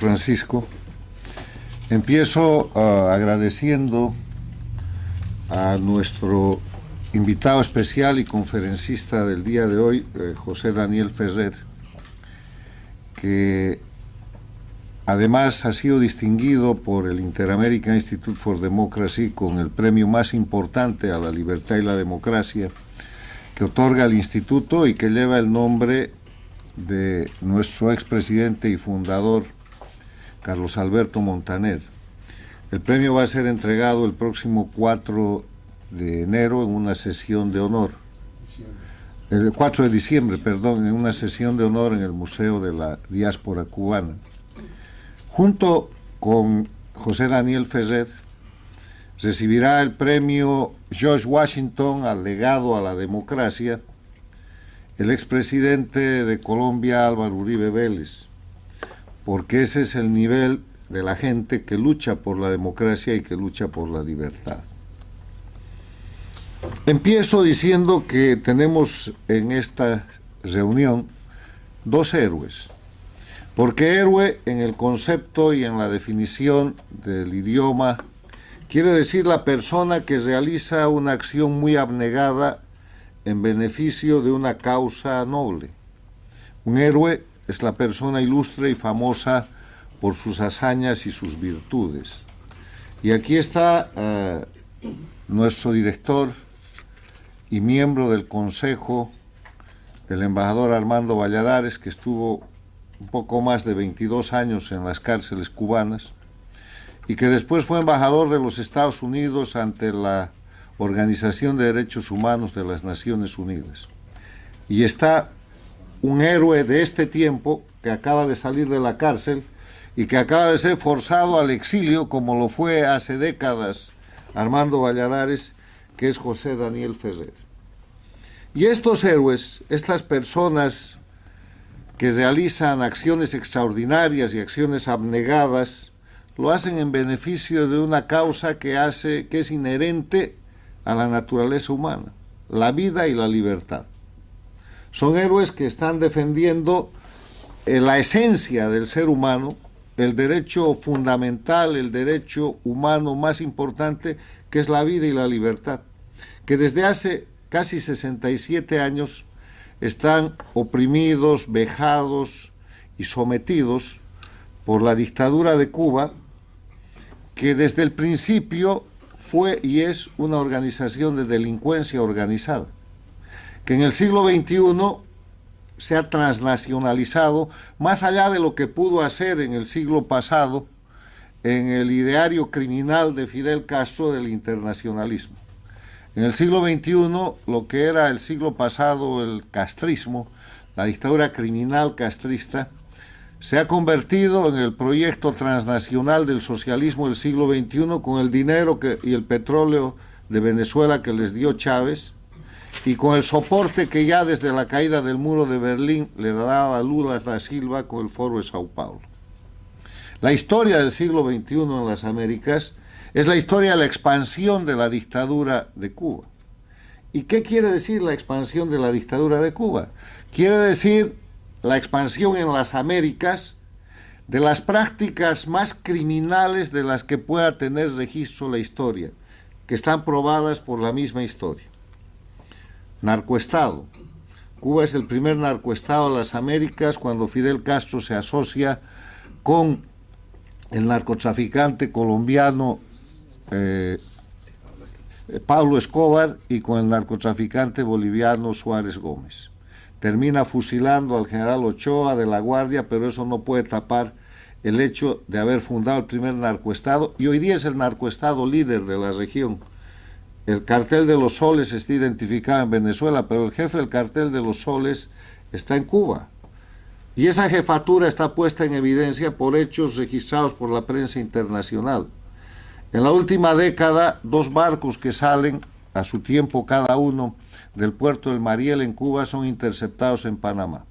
Francisco. Empiezo agradeciendo a nuestro invitado especial y conferencista del día de hoy, José Daniel Ferrer, que además ha sido distinguido por el Inter-American Institute for Democracy con el premio más importante a la libertad y la democracia que otorga el instituto y que lleva el nombre de nuestro expresidente y fundador Carlos Alberto Montaner. El premio va a ser entregado el próximo 4 de enero en una sesión de honor. El 4 de diciembre, perdón, en una sesión de honor en el Museo de la Diáspora Cubana. Junto con José Daniel Ferrer, recibirá el premio George Washington al legado a la democracia el expresidente de Colombia, Álvaro Uribe Vélez, porque ese es el nivel de la gente que lucha por la democracia y que lucha por la libertad. Empiezo diciendo que tenemos en esta reunión dos héroes, porque héroe en el concepto y en la definición del idioma quiere decir la persona que realiza una acción muy abnegada en beneficio de una causa noble. Un héroe es la persona ilustre y famosa por sus hazañas y sus virtudes. Y aquí está nuestro director y miembro del Consejo, el embajador Armando Valladares, que estuvo un poco más de 22 años en las cárceles cubanas y que después fue embajador de los Estados Unidos ante la Organización de Derechos Humanos de las Naciones Unidas. Y está un héroe de este tiempo que acaba de salir de la cárcel y que acaba de ser forzado al exilio, como lo fue hace décadas Armando Valladares, que es José Daniel Ferrer. Y estos héroes, estas personas que realizan acciones extraordinarias y acciones abnegadas, lo hacen en beneficio de una causa que es inherente a la naturaleza humana, la vida y la libertad. Son héroes que están defendiendo la esencia del ser humano, el derecho fundamental, el derecho humano más importante, que es la vida y la libertad, que desde hace casi 67 años están oprimidos, vejados y sometidos por la dictadura de Cuba, que desde el principio fue y es una organización de delincuencia organizada, que en el siglo XXI se ha transnacionalizado más allá de lo que pudo hacer en el siglo pasado en el ideario criminal de Fidel Castro del internacionalismo. En el siglo XXI, lo que era el siglo pasado el castrismo, la dictadura criminal castrista, se ha convertido en el proyecto transnacional del socialismo del siglo XXI con el dinero y el petróleo de Venezuela que les dio Chávez y con el soporte que ya desde la caída del muro de Berlín le daba Lula da Silva con el Foro de Sao Paulo. La historia del siglo XXI en las Américas es la historia de la expansión de la dictadura de Cuba. ¿Y qué quiere decir la expansión de la dictadura de Cuba? Quiere decir la expansión en las Américas de las prácticas más criminales de las que pueda tener registro la historia, que están probadas por la misma historia. Narcoestado. Cuba es el primer narcoestado de las Américas cuando Fidel Castro se asocia con el narcotraficante colombiano Pablo Escobar y con el narcotraficante boliviano Suárez Gómez. Termina fusilando al general Ochoa de la Guardia, pero eso no puede tapar el hecho de haber fundado el primer narcoestado, y hoy día es el narcoestado líder de la región. El cartel de los soles está identificado en Venezuela, pero el jefe del cartel de los soles está en Cuba. Y esa jefatura está puesta en evidencia por hechos registrados por la prensa internacional. En la última década, 2 barcos que salen a su tiempo cada uno del puerto del Mariel en Cuba son interceptados en Panamá.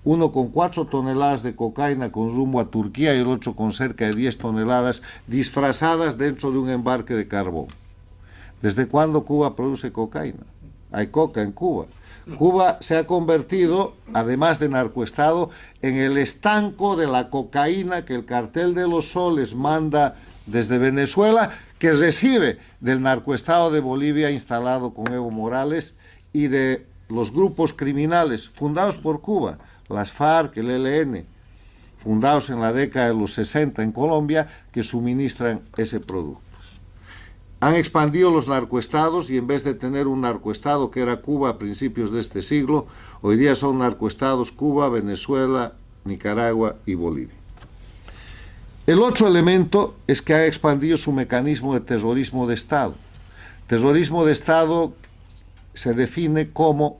Uno con 4 toneladas de cocaína con rumbo a Turquía y el otro con cerca de 10 toneladas disfrazadas dentro de un embarque de carbón. ¿Desde cuándo Cuba produce cocaína? hay coca en Cuba. Cuba se ha convertido, además de narcoestado, en el estanco de la cocaína que el cartel de los soles manda desde Venezuela, que recibe del narcoestado de Bolivia instalado con Evo Morales y de los grupos criminales fundados por Cuba, las FARC, el ELN, fundados en la década de los 60 en Colombia, que suministran ese producto. Han expandido los narcoestados y en vez de tener un narcoestado que era Cuba a principios de este siglo, hoy día son narcoestados Cuba, Venezuela, Nicaragua y Bolivia. El otro elemento es que ha expandido su mecanismo de terrorismo de Estado. Terrorismo de Estado se define como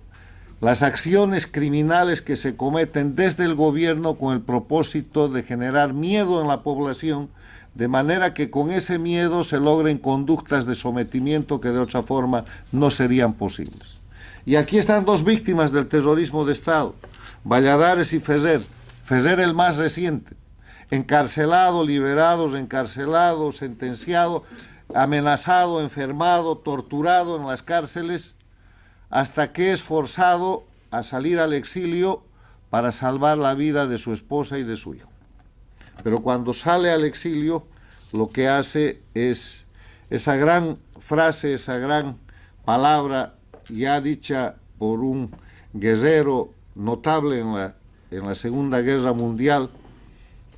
las acciones criminales que se cometen desde el gobierno con el propósito de generar miedo en la población, de manera que con ese miedo se logren conductas de sometimiento que de otra forma no serían posibles. Y aquí están dos víctimas del terrorismo de Estado, Valladares y Ferrer. Ferrer el más reciente, encarcelado, liberado, reencarcelado, sentenciado, amenazado, enfermado, torturado en las cárceles, hasta que es forzado a salir al exilio para salvar la vida de su esposa y de su hijo. Pero cuando sale al exilio, lo que hace es esa gran frase, esa gran palabra ya dicha por un guerrero notable en la Segunda Guerra Mundial,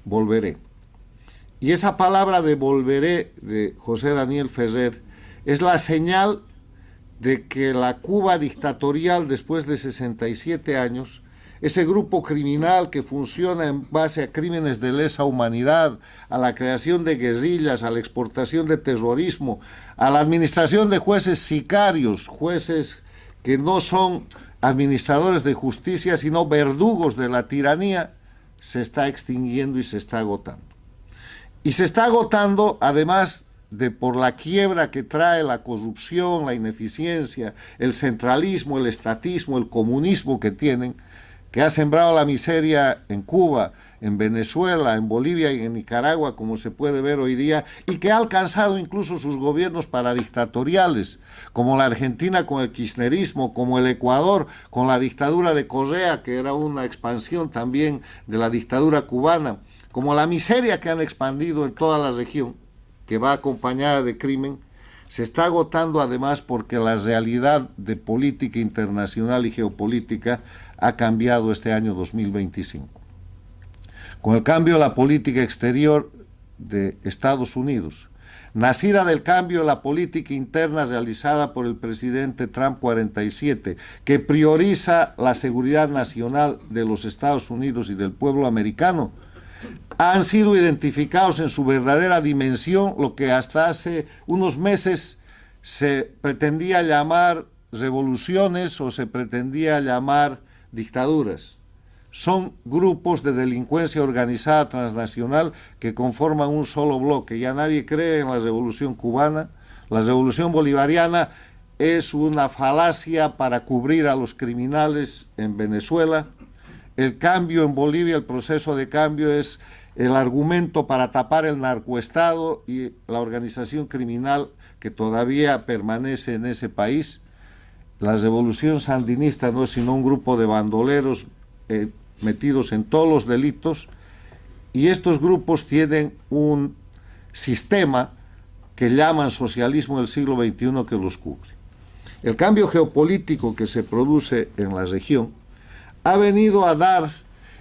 volveré. Y esa palabra de volveré de José Daniel Ferrer es la señal de que la Cuba dictatorial después de 67 años, ese grupo criminal que funciona en base a crímenes de lesa humanidad, a la creación de guerrillas, a la exportación de terrorismo, a la administración de jueces sicarios, jueces que no son administradores de justicia, sino verdugos de la tiranía, se está extinguiendo y se está agotando. Y se está agotando, además de por la quiebra que trae la corrupción, la ineficiencia, el centralismo, el estatismo, el comunismo que tienen, que ha sembrado la miseria en Cuba, en Venezuela, en Bolivia y en Nicaragua, como se puede ver hoy día, y que ha alcanzado incluso sus gobiernos paradictatoriales, como la Argentina con el kirchnerismo, como el Ecuador con la dictadura de Correa, que era una expansión también de la dictadura cubana, como la miseria que han expandido en toda la región, que va acompañada de crimen, se está agotando además porque la realidad de política internacional y geopolítica ha cambiado este año 2025. Con el cambio de la política exterior de Estados Unidos, nacida del cambio de la política interna realizada por el presidente Trump 47, que prioriza la seguridad nacional de los Estados Unidos y del pueblo americano, han sido identificados en su verdadera dimensión lo que hasta hace unos meses se pretendía llamar revoluciones o se pretendía llamar dictaduras. Son grupos de delincuencia organizada transnacional que conforman un solo bloque. Ya nadie cree en la revolución cubana. La revolución bolivariana es una falacia para cubrir a los criminales en Venezuela. El cambio en Bolivia, el proceso de cambio es el argumento para tapar el narcoestado y la organización criminal que todavía permanece en ese país. La revolución sandinista no es sino un grupo de bandoleros metidos en todos los delitos, y estos grupos tienen un sistema que llaman socialismo del siglo XXI que los cubre. El cambio geopolítico que se produce en la región ha venido a dar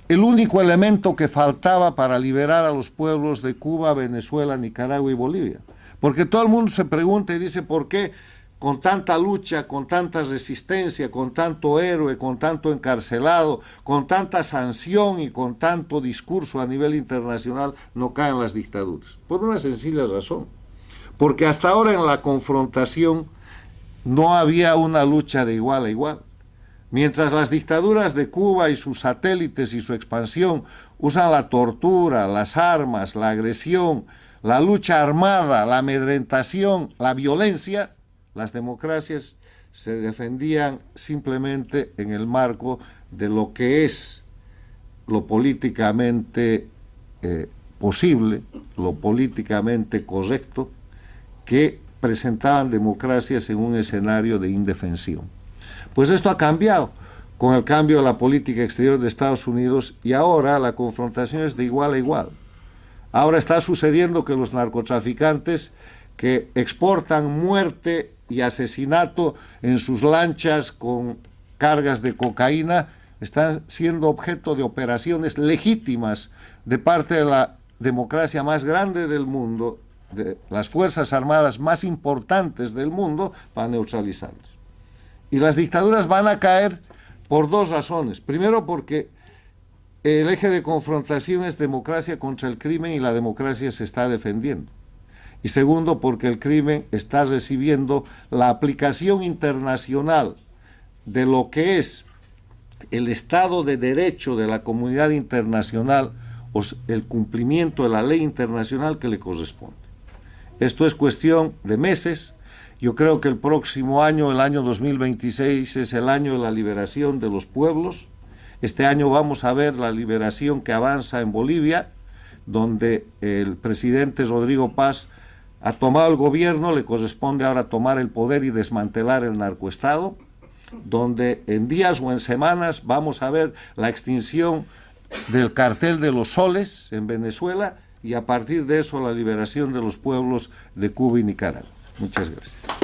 el único elemento que faltaba para liberar a los pueblos de Cuba, Venezuela, Nicaragua y Bolivia. Porque todo el mundo se pregunta y dice, ¿por qué con tanta lucha, con tanta resistencia, con tanto héroe, con tanto encarcelado, con tanta sanción y con tanto discurso a nivel internacional no caen las dictaduras? Por una sencilla razón. Porque hasta ahora en la confrontación no había una lucha de igual a igual. Mientras las dictaduras de Cuba y sus satélites y su expansión usan la tortura, las armas, la agresión, la lucha armada, la amedrentación, la violencia, las democracias se defendían simplemente en el marco de lo que es lo políticamente posible, lo políticamente correcto, que presentaban democracias en un escenario de indefensión. Pues esto ha cambiado con el cambio de la política exterior de Estados Unidos y ahora la confrontación es de igual a igual. Ahora está sucediendo que los narcotraficantes que exportan muerte y asesinato en sus lanchas con cargas de cocaína están siendo objeto de operaciones legítimas de parte de la democracia más grande del mundo, de las fuerzas armadas más importantes del mundo, para neutralizarlos. Y las dictaduras van a caer por dos razones. Primero, porque el eje de confrontación es democracia contra el crimen y la democracia se está defendiendo. Y segundo, porque el crimen está recibiendo la aplicación internacional de lo que es el Estado de Derecho de la comunidad internacional o el cumplimiento de la ley internacional que le corresponde. Esto es cuestión de meses. Yo creo que el próximo año, el año 2026, es el año de la liberación de los pueblos. Este año vamos a ver la liberación que avanza en Bolivia, donde el presidente Rodrigo Paz ha tomado el gobierno, le corresponde ahora tomar el poder y desmantelar el narcoestado, donde en días o en semanas vamos a ver la extinción del cartel de los soles en Venezuela y a partir de eso la liberación de los pueblos de Cuba y Nicaragua. Muchas gracias.